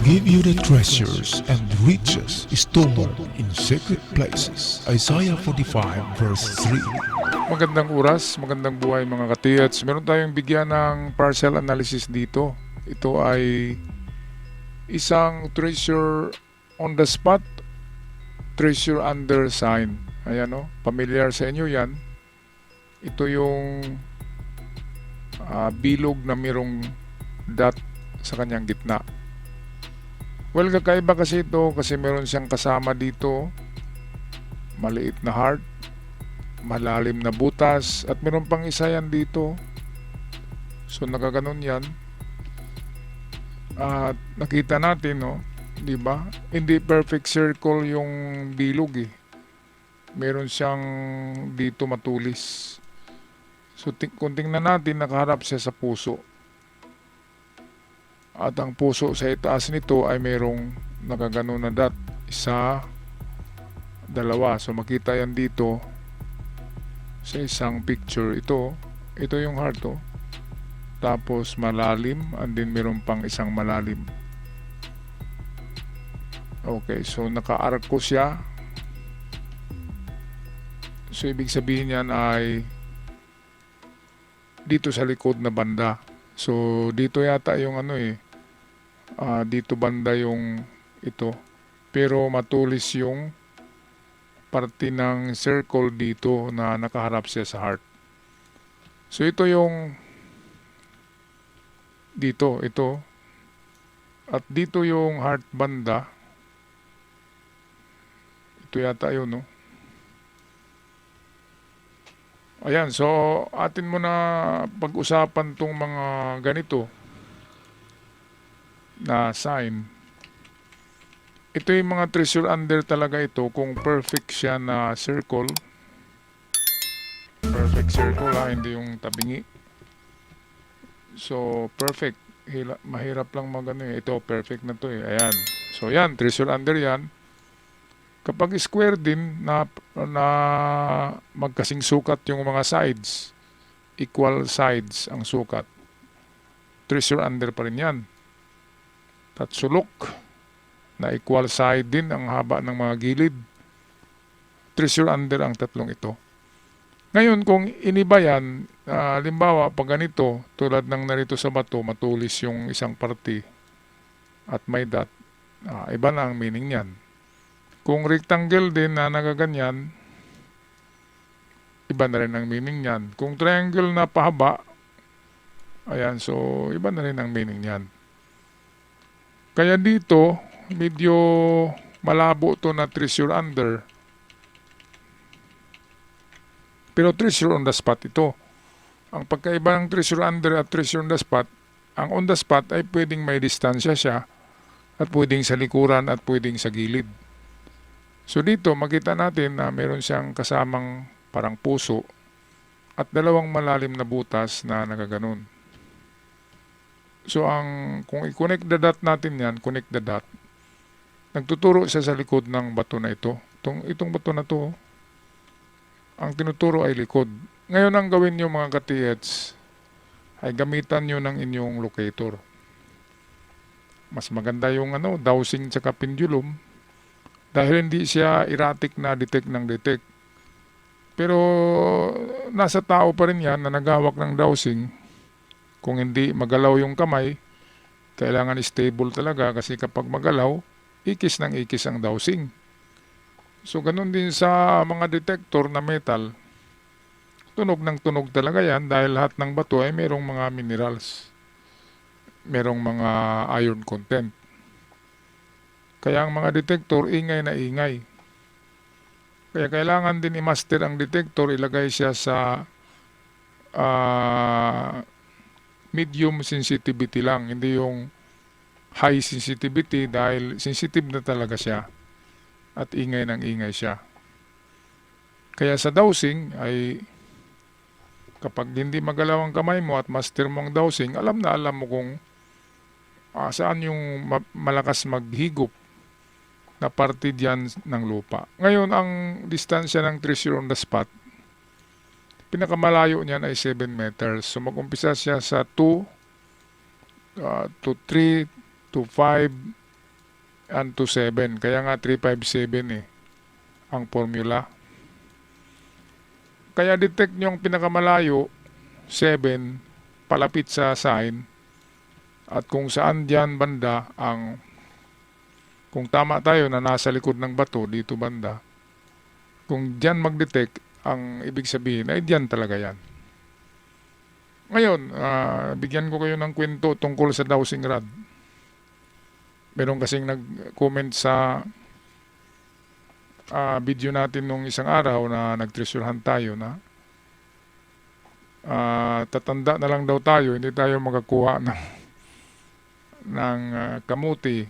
give you the treasures and riches stored in secret places. Isaiah 45 verse 3. Magandang oras, magandang buhay mga katiyats. Meron tayong bigyan ng partial analysis dito. Ito ay isang treasure on the spot, treasure under sign. Ayan o, familiar sa inyo yan. Ito yung bilog na mayroong dot sa kanyang gitna. Well, kakaiba kasi ito kasi meron siyang kasama dito, maliit na heart, malalim na butas, at meron pang isa yan dito. So nakaganon yan. At nakita natin, no, di ba? Hindi perfect circle yung bilog eh. Meron siyang dito matulis. So kung tingnan natin, nakaharap siya sa puso. At ang puso sa itaas nito ay mayroong nakaganon na dot. Isa, dalawa. So makita yan dito sa isang picture. Ito yung heart to. Tapos malalim, and then mayroon pang isang malalim. Okay, so naka-arco siya. So ibig sabihin yan ay dito sa likod na banda. So dito yata yung dito banda yung ito. Pero matulis yung parte ng circle dito na nakaharap siya sa heart. So ito yung dito, ito. At dito yung heart banda. Ito yata yun, no? Ayan, so atin mo na pag-usapan tong mga ganito na sign. Ito yung mga treasure under talaga ito kung perfect siya na circle. Perfect circle hindi yung tabingi. So perfect. Mahirap lang ito perfect na to eh. Ayan. So yan, treasure under yan. Kapag square din na magkasing sukat yung mga sides, equal sides ang sukat, treasure under pa rin yan. At sulok na equal side din ang haba ng mga gilid, treasure under ang tatlong ito. Ngayon kung iniba yan, halimbawa pag ganito, tulad ng narito sa bato, matulis yung isang parte at may dot, iba na ang meaning yan. Kung rectangle din na nagaganyan, iba na rin ang meaning niyan. Kung triangle na pahaba, ayan, so iba na rin ang meaning niyan. Kaya dito, medyo malabo to na treasure under. Pero treasure on the spot ito. Ang pagkaiba ng treasure under at treasure on the spot, ang on the spot ay pwedeng may distansya siya, at pwedeng sa likuran at pwedeng sa gilid. So dito makita natin na meron siyang kasamang parang puso at dalawang malalim na butas na nagaganon. So kung i-connect the dot natin yan, connect the dot, nagtuturo siya sa likod ng bato na ito. Itong bato na to, ang tinuturo ay likod. Ngayon ang gawin nyo mga katiyets ay gamitan nyo ng inyong locator. Mas maganda yung dowsing tsaka pendulum. Dahil hindi siya erratic na detect ng detect. Pero nasa tao pa rin yan na nagawak ng dowsing. Kung hindi magalaw yung kamay, kailangan stable talaga kasi kapag magalaw, ikis ng ikis ang dowsing. So ganun din sa mga detector na metal. Tunog ng tunog talaga yan dahil lahat ng bato ay merong mga minerals. Merong mga iron content. Kaya ang mga detector, ingay na ingay. Kaya kailangan din i-master ang detector, ilagay siya sa medium sensitivity lang, hindi yung high sensitivity dahil sensitive na talaga siya at ingay ng ingay siya. Kaya sa dowsing ay kapag hindi magalaw ang kamay mo at master mo ang dowsing, alam mo kung saan yung malakas maghigop na parte diyan ng lupa. Ngayon, ang distansya ng treasure on the spot, pinakamalayo niyan ay 7 meters. So mag-umpisa siya sa 2 to 3 to 5 and to 7. Kaya nga 357 ang formula. Kaya detect nyo ang pinakamalayo, 7, palapit sa sign. At kung saan dyan banda kung tama tayo na nasa likod ng bato, dito banda, kung dyan mag-detect, ang ibig sabihin ay dyan talaga yan. Ngayon, bigyan ko kayo ng kwento tungkol sa dowsing rod. Meron kasing nag-comment sa video natin nung isang araw na nag-treasure hunt tayo na tatanda na lang daw tayo, hindi tayo makakuha ng kamuti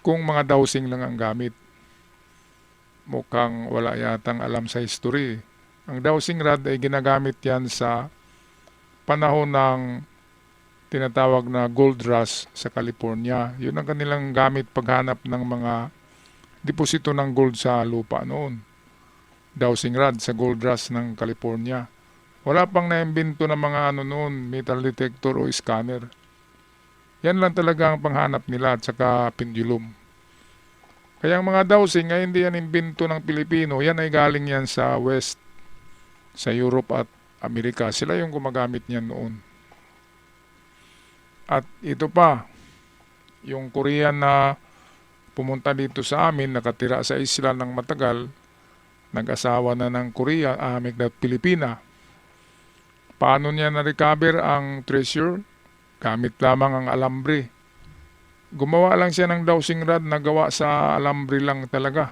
kung mga dowsing lang ang gamit. Mukhang wala yatang alam sa history. Ang dowsing rod ay ginagamit yan sa panahon ng tinatawag na gold rush sa California. Yun ang kanilang gamit paghanap ng mga deposito ng gold sa lupa noon. Dowsing rod sa gold rush ng California. Wala pang naimbento ng mga noon, metal detector o scanner. Yan lang talaga ang panghanap nila at saka pendulum. Kaya ang mga dowsing ay hindi yan imbento ng Pilipino. Yan ay galing yan sa West, sa Europe at Amerika. Sila yung gumagamit niyan noon. At ito pa, yung Korean na pumunta dito sa amin, nakatira sa isla ng matagal, nag-asawa na ng Korea, Pilipina. Paano niya na-recover ang treasure? Gamit lamang ang alambre. Gumawa lang siya ng dowsing rod na gawa sa alambre lang talaga.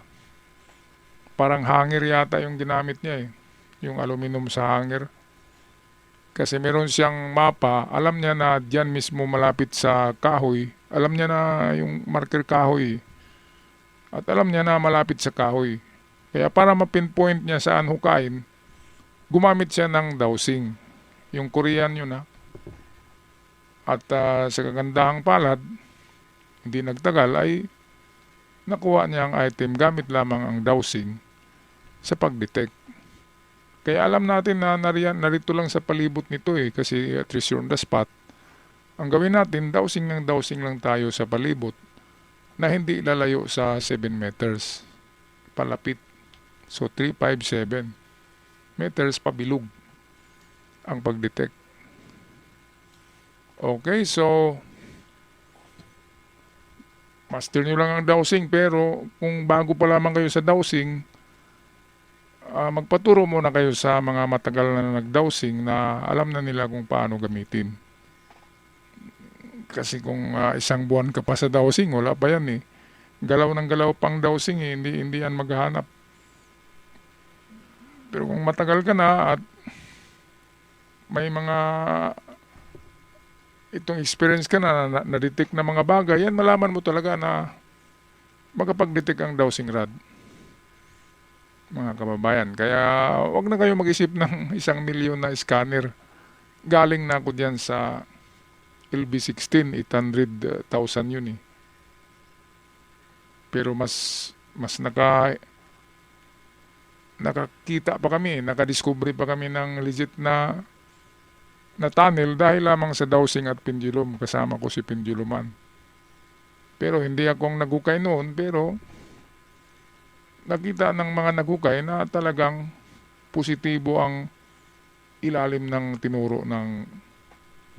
Parang hanger yata yung ginamit niya yung aluminum sa hanger. Kasi meron siyang mapa, alam niya na diyan mismo malapit sa kahoy. Alam niya na yung marker kahoy. At alam niya na malapit sa kahoy. Kaya para ma-pinpoint niya saan hukain, gumamit siya ng dowsing. Yung Korean yun At sa kagandahang palad, hindi nagtagal ay nakuha niya ang item gamit lamang ang dowsing sa pag-detect. Kaya alam natin na narito lang sa palibot nito kasi treasure on the spot. Ang gawin natin, dowsing lang tayo sa palibot na hindi lalayo sa 7 meters. Palapit. So 357 meters pabilog ang pag-detect. Okay, so master nyo lang ang dowsing, pero kung bago pa lamang kayo sa dowsing, magpaturo muna kayo sa mga matagal na nag-dowsing na alam na nila kung paano gamitin. Kasi kung isang buwan ka pa sa dowsing, wala pa yan Galaw ng galaw pang dowsing hindi yan maghahanap. Pero kung matagal ka na at may mga itong experience ka na-detect na mga bagay, yan malaman mo talaga na makapag-detect ang dowsing rod, mga kababayan. Kaya wag na kayo mag-isip ng 1,000,000 na scanner. Galing na ako diyan sa LB16, 800,000 yun Pero mas nakakita pa kami, nakadiscovery pa kami ng legit na tunnel dahil lamang sa dowsing at pendulum. Kasama ko si penduluman. Pero hindi akong naghukay noon, pero nakita ng mga naghukay na talagang positibo ang ilalim ng tinuro ng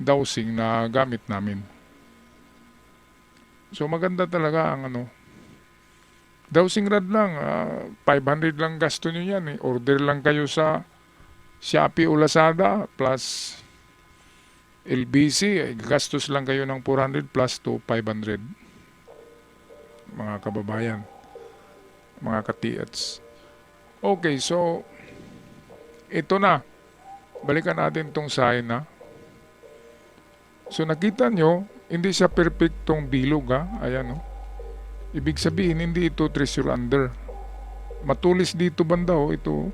dowsing na gamit namin. So maganda talaga ang dowsing rod lang, 500 lang gasto nyo yan Order lang kayo sa Shopee o Lazada plus LBC, gastos lang kayo ng 400 plus to 500. Mga kababayan, mga ka-TH. Okay, so ito na. Balikan natin tong sign So nakita nyo, hindi siya perfectong bilog Ayan Ibig sabihin, hindi ito treasure under. Matulis dito banda ito.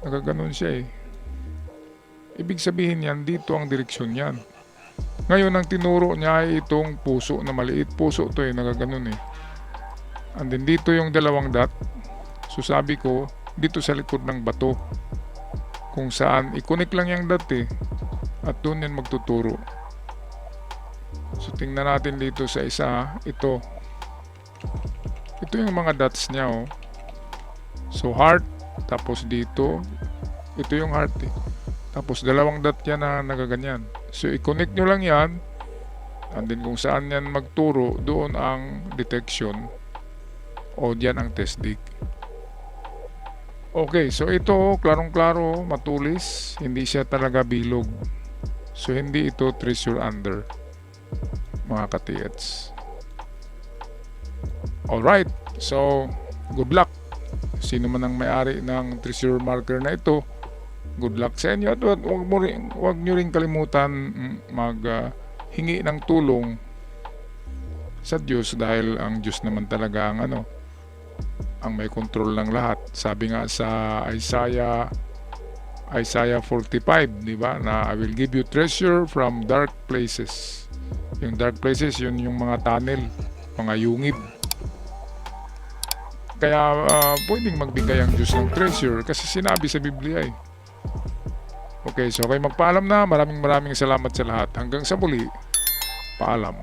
Nakaganon siya Ibig sabihin yan, dito ang direksyon yan. Ngayon, ang tinuro niya ay itong puso na maliit. Puso to nakaganon And then dito yung dalawang dot. So sabi ko, dito sa likod ng bato. Kung saan, i-connect lang yung dot at doon yan magtuturo. So tingnan natin dito sa isa, ito. ito yung mga dots niya, oh. So, heart, tapos dito, ito yung heart, eh. Tapos, dalawang dot yan na nagaganyan. So, i-connect nyo lang yan, and then kung saan yan magturo, doon ang detection, o diyan ang test dig. Okay, so ito, klarong-klaro, matulis, hindi siya talaga bilog. So, hindi ito treasure under, mga ka-TH. Alright, so good luck. Sino man ang may-ari ng treasure marker na ito, good luck sa inyo. At wag nyo rin kalimutan hingi ng tulong sa Diyos, dahil ang Diyos naman talaga ang ang may control ng lahat. Sabi nga sa Isaiah 45, di ba, na I will give you treasure from dark places. Yung dark places, yun yung mga tunnel, mga yungib. Kaya pwedeng magbigay ang Diyos ng treasure kasi sinabi sa Biblia, eh. Okay, so kayo magpaalam na. Maraming salamat sa lahat. Hanggang sa muli, paalam.